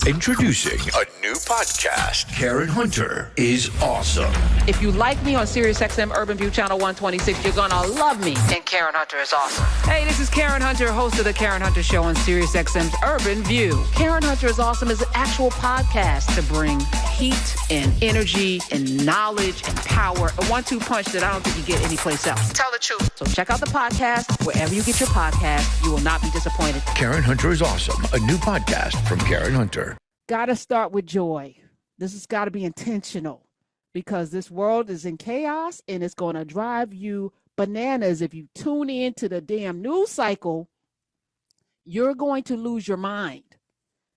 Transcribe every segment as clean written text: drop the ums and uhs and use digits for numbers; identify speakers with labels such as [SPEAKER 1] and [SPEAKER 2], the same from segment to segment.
[SPEAKER 1] Introducing a new podcast. Karen Hunter is awesome.
[SPEAKER 2] If you like me on SiriusXM Urban View Channel 126, you're gonna love me. And Karen Hunter is awesome. Hey, this is Karen Hunter, host of the Karen Hunter Show on SiriusXM's Urban View. Karen Hunter is awesome is an actual podcast to bring heat and energy and knowledge and power. A 1-2 punch that I don't think you get anyplace else. Tell the truth. So check out the podcast wherever you get your podcast. You will not be disappointed.
[SPEAKER 1] Karen Hunter is awesome. A new podcast from Karen Hunter.
[SPEAKER 2] Gotta start with joy. This has got to be intentional because this world is in chaos and it's going to drive you bananas. If you tune into the damn news cycle, you're going to lose your mind.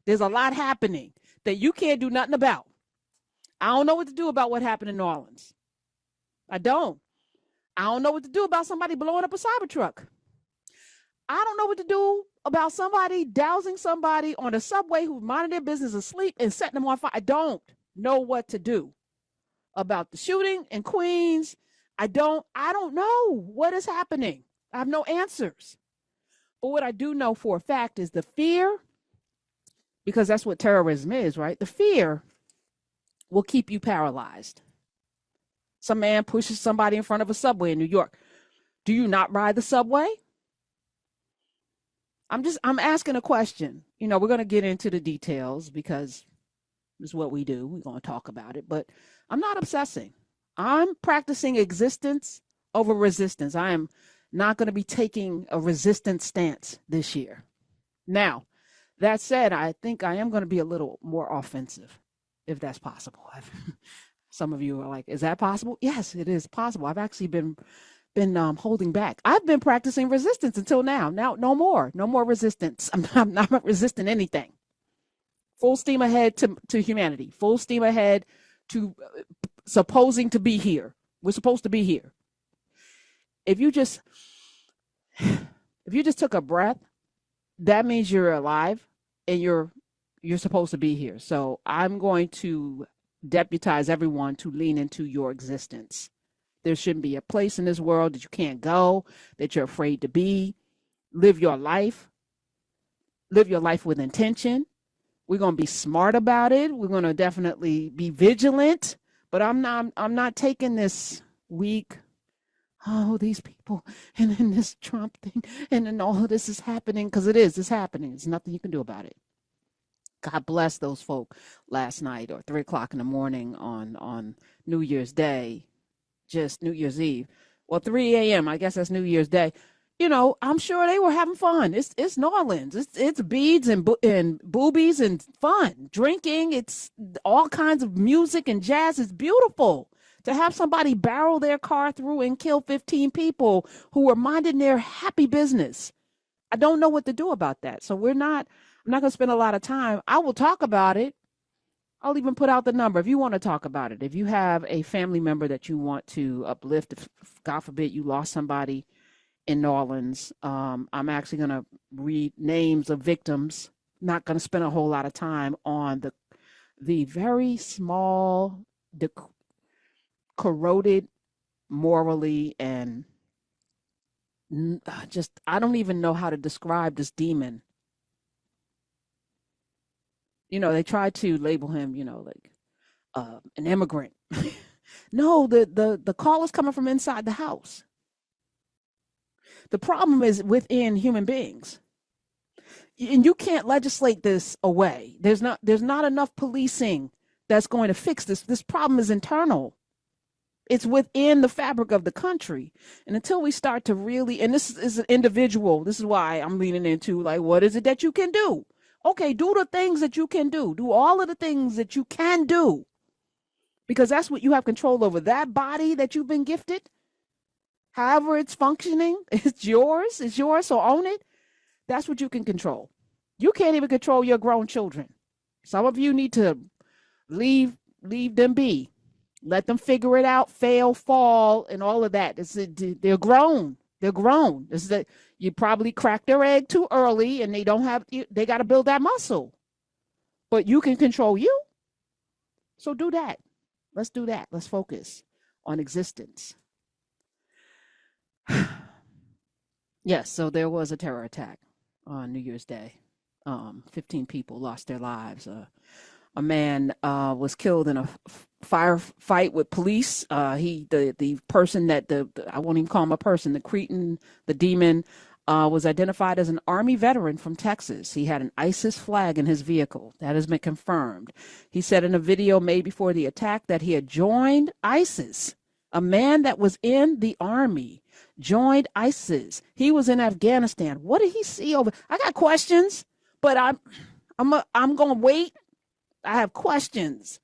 [SPEAKER 2] There's a lot happening that you can't do nothing about. I don't know what to do about what happened in New Orleans. I don't know what to do about somebody blowing up a Cybertruck. I don't know what to do about somebody dousing somebody on a subway who's minding their business asleep and setting them on fire. I don't know what to do about the shooting in Queens. I don't know what is happening. I have no answers. But what I do know for a fact is the fear, because that's what terrorism is, right? The fear will keep you paralyzed. Some man pushes somebody in front of a subway in New York. Do you not ride the subway? I'm asking a question. You know, we're going to get into the details because it's what we do. We're going to talk about it, but I'm not obsessing. I'm practicing existence over resistance. I am not going to be taking a resistance stance this year. Now, that said, I think I am going to be a little more offensive, if that's possible. Some of you are like, is that possible? Yes, it is possible. I've actually been holding back. I've been practicing resistance until now. Now, no more resistance. I'm not resisting anything. Full steam ahead to humanity. Full steam ahead to supposing to be here. We're supposed to be here. If you just took a breath, that means you're alive and you're supposed to be here. So I'm going to deputize everyone to lean into your existence. There shouldn't be a place in this world that you can't go, that you're afraid to be. Live your life. Live your life with intention. We're going to be smart about it. We're going to definitely be vigilant. But I'm not taking this week, oh, these people, and then this Trump thing, and then all of this is happening, because it's happening. There's nothing you can do about it. God bless those folk last night or 3 o'clock in the morning on New Year's Day. Just New Year's Eve. Well, 3 a.m. I guess that's New Year's Day. You know, I'm sure they were having fun. It's New Orleans. It's beads and boobies and fun, drinking. It's all kinds of music and jazz. It's beautiful to have somebody barrel their car through and kill 15 people who were minding their happy business. I don't know what to do about that. So I'm not going to spend a lot of time. I will talk about it. I'll even put out the number if you want to talk about it. If you have a family member that you want to uplift, if God forbid you lost somebody in New Orleans, I'm actually going to read names of victims. Not going to spend a whole lot of time on the very small, corroded morally, and I don't even know how to describe this demon. You know, they tried to label him, you know, like an immigrant. No, the call is coming from inside the house. The problem is within human beings. And you can't legislate this away. There's not enough policing that's going to fix this. This problem is internal. It's within the fabric of the country. And until we start to really, and this is an individual, this is why I'm leaning into, like, what is it that you can do? Okay, do the things that you can do. Do all of the things that you can do. Because that's what you have control over. That body that you've been gifted, however it's functioning, it's yours. It's yours, so own it. That's what you can control. You can't even control your grown children. Some of you need to leave them be. Let them figure it out, fail, fall, and all of that. They're grown. They're grown. You probably cracked their egg too early, and they got to build that muscle. But you can control you. So do that. Let's do that. Let's focus on existence. Yes, so there was a terror attack on New Year's Day. 15 people lost their lives. A man was killed in a firefight with police. The person that I won't even call him a person, the Cretan, the demon, was identified as an Army veteran from Texas. He had an ISIS flag in his vehicle. That has been confirmed. He said in a video made before the attack that he had joined ISIS. A man that was in the Army joined ISIS. He was in Afghanistan. What did he see over? I got questions, but I'm gonna wait. I have questions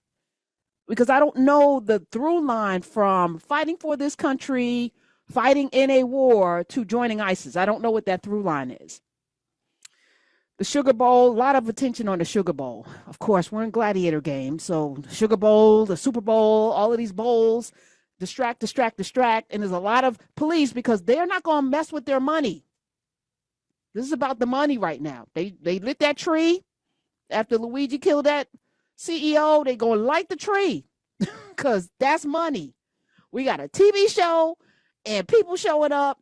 [SPEAKER 2] because I don't know the through line from fighting for this country, fighting in a war, to joining ISIS. I don't know what that through line is. The Sugar Bowl, a lot of attention on the Sugar Bowl. Of course, we're in gladiator games. So the Sugar Bowl, the Super Bowl, all of these bowls, distract. And there's a lot of police because they're not going to mess with their money. This is about the money right now. They lit that tree after Luigi killed that CEO. They going to light the tree because that's money. We got a TV show and people showing up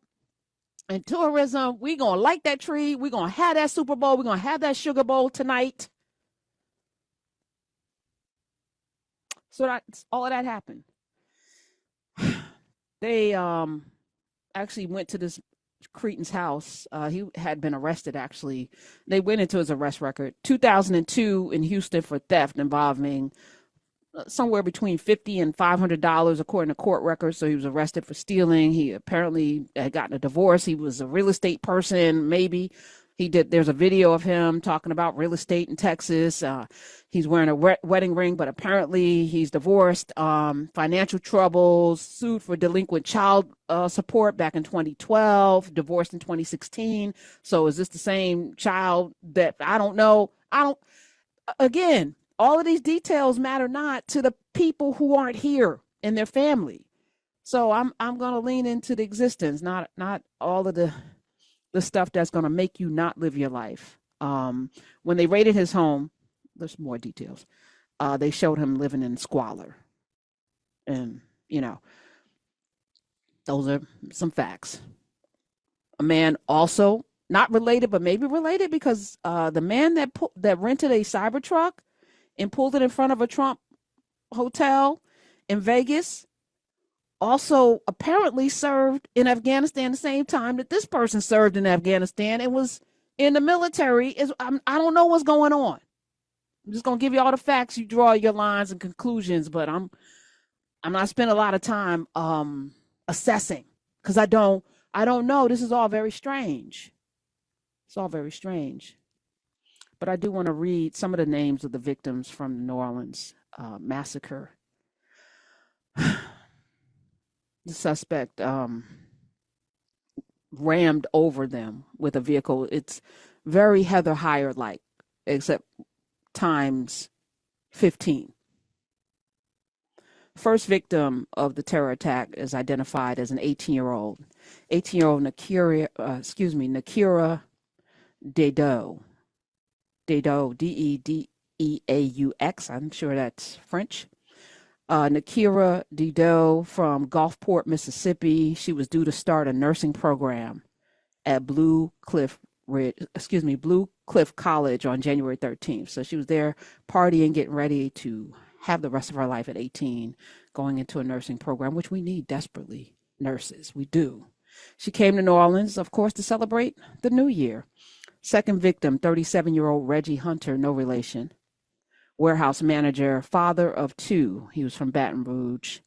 [SPEAKER 2] and tourism. We going to light that tree. We going to have that Super Bowl. We're going to have that Sugar Bowl tonight. So that's all of that happened. They actually went to this Cretan's house. He had been arrested, actually. They went into his arrest record. 2002 in Houston for theft involving somewhere between $50 and $500, according to court records. So he was arrested for stealing. He apparently had gotten a divorce. He was a real estate person, maybe. There's a video of him talking about real estate in Texas. He's wearing a wedding ring, but apparently he's divorced, financial troubles, sued for delinquent child support back in 2012, divorced in 2016. So is this the same child that I don't know? Again, all of these details matter not to the people who aren't here and their family. So I'm going to lean into the existence, not all of the stuff that's going to make you not live your life. When they raided his home, there's more details. They showed him living in squalor. And, those are some facts. A man also, not related, but maybe related, because the man that rented a Cybertruck and pulled it in front of a Trump hotel in Vegas also apparently served in Afghanistan the same time that this person served in Afghanistan and was in the military. I don't know what's going on. I'm just going to give you all the facts. You draw your lines and conclusions, but I'm not spending a lot of time assessing because I don't know. This is all very strange. It's all very strange. But I do want to read some of the names of the victims from the New Orleans massacre. The suspect rammed over them with a vehicle. It's very Heather Heyer-like, except times 15. First victim of the terror attack is identified as an 18-year-old Nakira Dedeaux. Dedeaux, Dedeaux. I'm sure that's French. Nakira Dedeaux from Gulfport, Mississippi. She was due to start a nursing program at Blue Cliff College on January 13th. So she was there partying, getting ready to have the rest of her life at 18, going into a nursing program, which we need desperately, nurses. We do. She came to New Orleans, of course, to celebrate the new year. Second victim, 37-year-old Reggie Hunter, no relation. Warehouse manager, father of two. He was from Baton Rouge.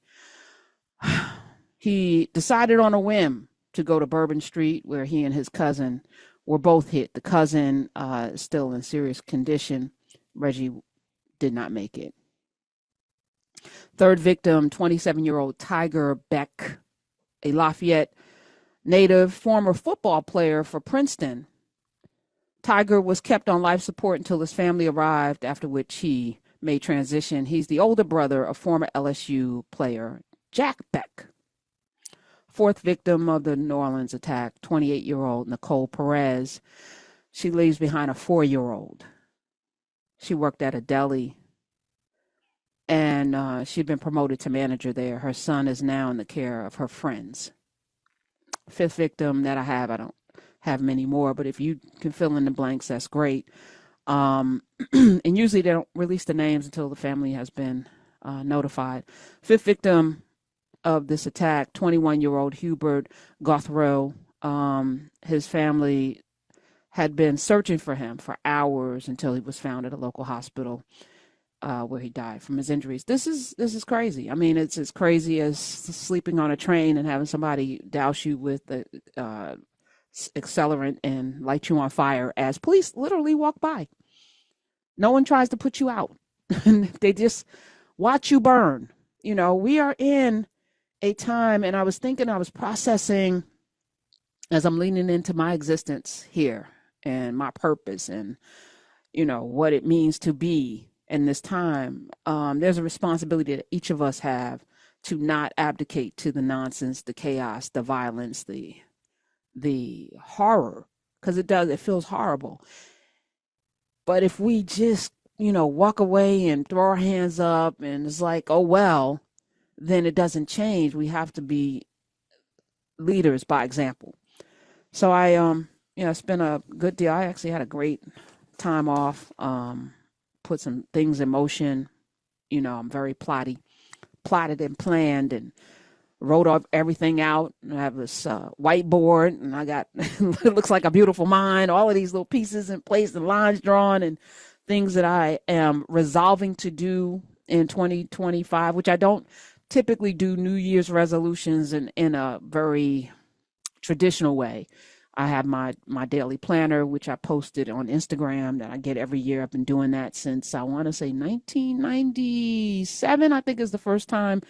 [SPEAKER 2] He decided on a whim to go to Bourbon Street, where he and his cousin were both hit. The cousin is still in serious condition. Reggie did not make it. Third victim, 27-year-old Tiger Beck, a Lafayette native, former football player for Princeton. Tiger was kept on life support until his family arrived, after which he made transition. He's the older brother of former LSU player Jack Beck. Fourth victim of the New Orleans attack, 28-year-old Nicole Perez. She leaves behind a 4-year-old. She worked at a deli, and she'd been promoted to manager there. Her son is now in the care of her friends. Fifth victim that I don't have many more, but if you can fill in the blanks, that's great. And usually they don't release the names until the family has been notified. Fifth victim of this attack, 21-year-old Hubert Gothrow. His family had been searching for him for hours until he was found at a local hospital where he died from his injuries. This is crazy. I mean, it's as crazy as sleeping on a train and having somebody douse you with the accelerant and light you on fire as police literally walk by. No one tries to put you out. They just watch you burn. You know, we are in a time, and I was processing as I'm leaning into my existence here and my purpose and, you know, what it means to be in this time. There's a responsibility that each of us have to not abdicate to the nonsense, the chaos, the violence, the horror, because it feels horrible. But if we just, you know, walk away and throw our hands up and it's like, oh, well, then it doesn't change. We have to be leaders by example. So I, spent a good deal. I actually had a great time off, put some things in motion. You know, I'm very plotted and planned and wrote everything out. I have this whiteboard and I got, it looks like a beautiful mind, all of these little pieces in place and lines drawn and things that I am resolving to do in 2025, which I don't typically do New Year's resolutions in a very traditional way. I have my daily planner, which I posted on Instagram that I get every year. I've been doing that since I want to say 1997, I think is the first time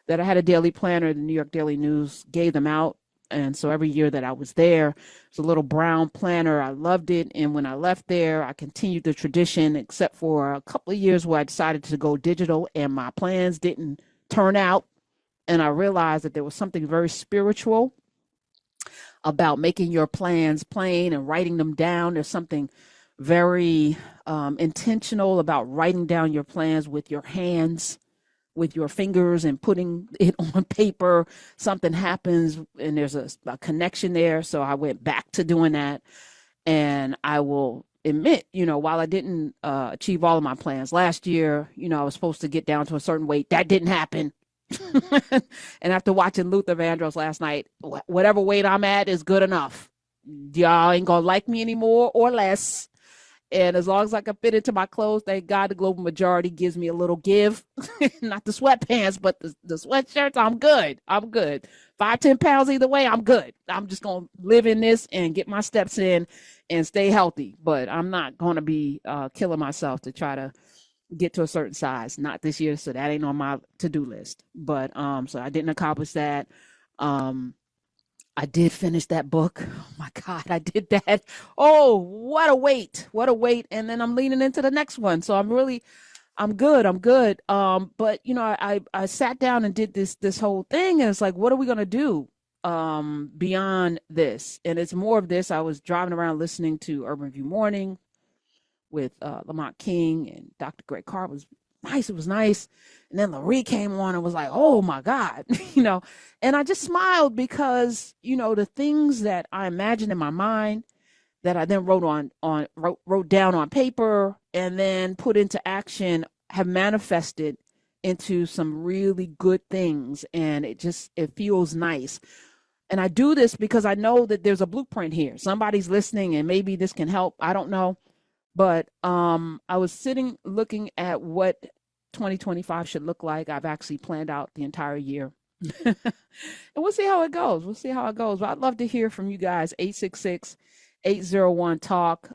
[SPEAKER 2] that I had a daily planner. The New York Daily News gave them out. And so every year that I was there, it's a little brown planner. I loved it. And when I left there, I continued the tradition, except for a couple of years where I decided to go digital and my plans didn't turn out. And I realized that there was something very spiritual about making your plans plain and writing them down. There's something very intentional about writing down your plans with your hands, with your fingers, and putting it on paper. Something happens and there's a connection there. So I went back to doing that. And I will admit, you know, while I didn't achieve all of my plans last year, you know, I was supposed to get down to a certain weight. That didn't happen. And after watching Luther Vandross last night, whatever weight I'm at is good enough. Y'all ain't gonna like me anymore or less. And as long as I can fit into my clothes, thank God the global majority gives me a little give. Not the sweatpants, but the sweatshirts, I'm good. 5-10 pounds either way, I'm good. I'm just going to live in this and get my steps in and stay healthy. But I'm not going to be killing myself to try to get to a certain size. Not this year, so that ain't on my to-do list. But so I didn't accomplish that. I did finish that book. Oh my God, I did that. Oh, what a weight. And then I'm leaning into the next one. So I'm good. But you know, I sat down and did this whole thing and it's like, what are we going to do beyond this? And it's more of this. I was driving around listening to Urban Review Morning with Lamont King and Dr. Greg Carr. It was nice. And then Larry came on and was like, oh my God, you know, and I just smiled because, you know, the things that I imagined in my mind that I then wrote down on paper and then put into action have manifested into some really good things. And it feels nice. And I do this because I know that there's a blueprint here. Somebody's listening and maybe this can help. I don't know. But I was looking at what 2025 should look like. I've actually planned out the entire year. And we'll see how it goes. But I'd love to hear from you guys. 866-801-TALK.